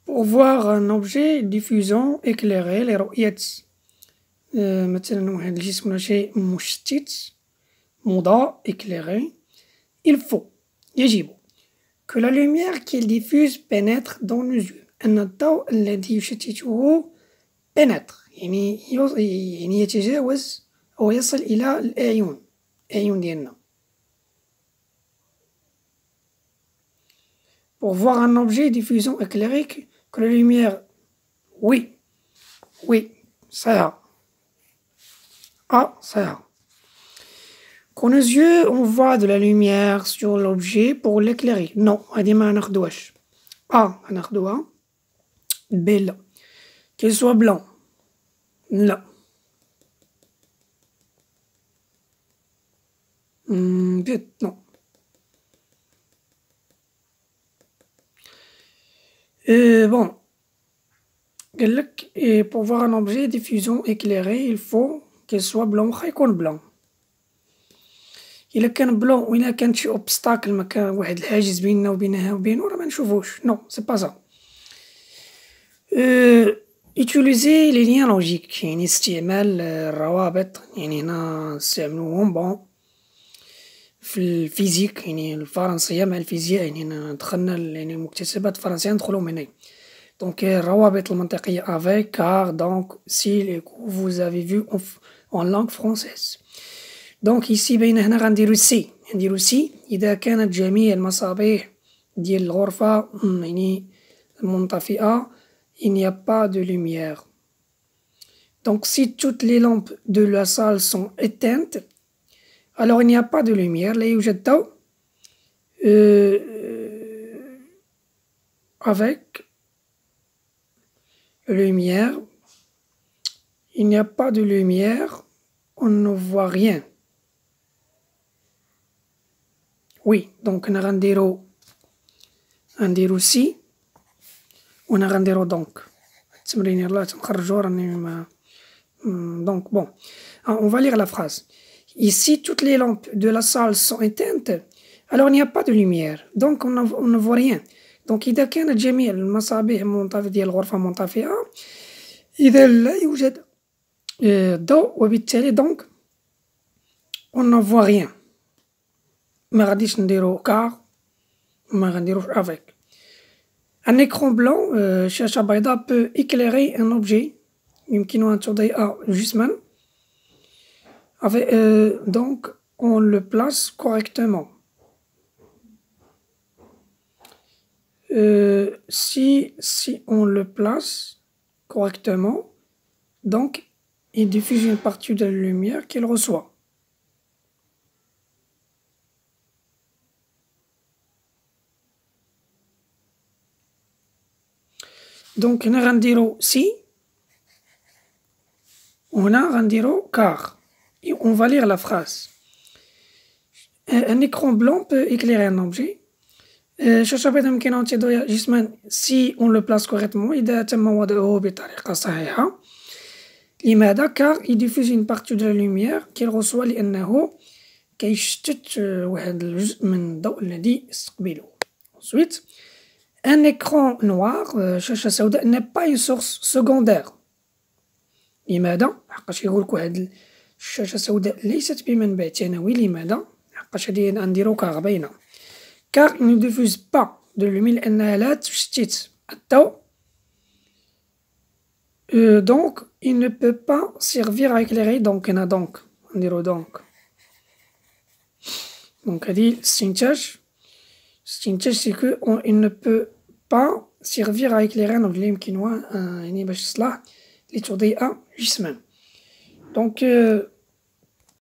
Pour voir un objet diffusant éclairé لرؤية مثلا واحد الجسم ولا شيء مشتت مضاء éclairé, il faut يجب que la lumière qu'il diffuse pénètre dans nos yeux. أن الضوء الذي يشتته pénètre يعني يتجاوز أو يصل إلى الأعين ديالنا. Pour voir un objet diffusant éclairé que la lumière, oui, ça ira. Ah, ça ira. Quand nos yeux on voit de la lumière sur l'objet pour l'éclairer. Non, هذه ما ناخدوهاش. هناخدوها. B لا. Qu'il soit blanc. لا. Non. Bon. Et pour voir un objet diffusion éclairé, il faut qu'il soit blanc. يكون blanc. إلا كان بلون وإلا كان شي أوبستاكل مكان واحد الحاجز بيننا وبينها وبينو راه منشوفوش. نو سي با سا. utiliser les liens logiques يعني استعمال الروابط يعني هنا نستعملوهم بون في الفيزيك يعني الفرنسية مع الفيزياء يعني هنا دخلنا يعني مكتسبات الفرنسية ندخلو من هنا. دونك الروابط المنطقية avec car donc si vous avez vu en langue française. دونك ici باينة هنا غنديرو سي إذا كانت جميع المصابيح ديال الغرفة يعني منطفئة il n'y a pas de lumière. Donc si toutes les lampes de la salle sont éteintes alors il n'y a pas de lumière. لا يوجد ضوء avec lumière il n'y a pas de lumière on ne voit rien. Oui, donc هنا غنديرو سي وهنا غنديرو دونك التمرين يلاه تنخرجو راني ما donc bon on va lire la phrase. Ici toutes les lampes de la salle sont éteintes alors il n'y a pas de lumière donc on ne voit rien. donc إذا كانت جميع المصابيح ديال الغرفة منطفئة إذا لا يوجد ضوء وبالتالي donc on ne voit rien. ما غاديش نديرو كار ما غنديروش افيك. ان écran blanc شاشة بيضاء peut éclairer un objet يمكن أن تضيء جسما donc on le place correctement. Si on le place correctement donc il diffuse une partie de la lumière qu'il reçoit. Donc هنا غنديرو سي وهنا غنديرو كار. Et on va lire la phrase. Un écran blanc peut éclairer un objet. شاشة بيضاء يمكن أن تضيء جسما si on le place correctement إذا تم وضعه بطريقة صحيحة. لماذا؟ car il diffuse une partie de la lumière qu'il reçoit لأنه كيشتت واحد الجزء من الضوء الذي يستقبله. Ensuite un écran noir شاشة سوداء n'est pas une source secondaire. لماذا؟ حقاش يقولك واحد الشاشة السوداء ليست بمنبع ثانوي. لماذا؟ حقاش هادي غنديرو كار باينة. car il ne diffuse pas de lumière لأنها لا تشتت الضوء donc il ne peut pas servir à éclairer. donc هنا donc نديرو donc هادي الاستنتاج c'est que il ne peut pas servir à éclairer donc لا يمكنها يعني باش تصلح لتضيء جسما. donc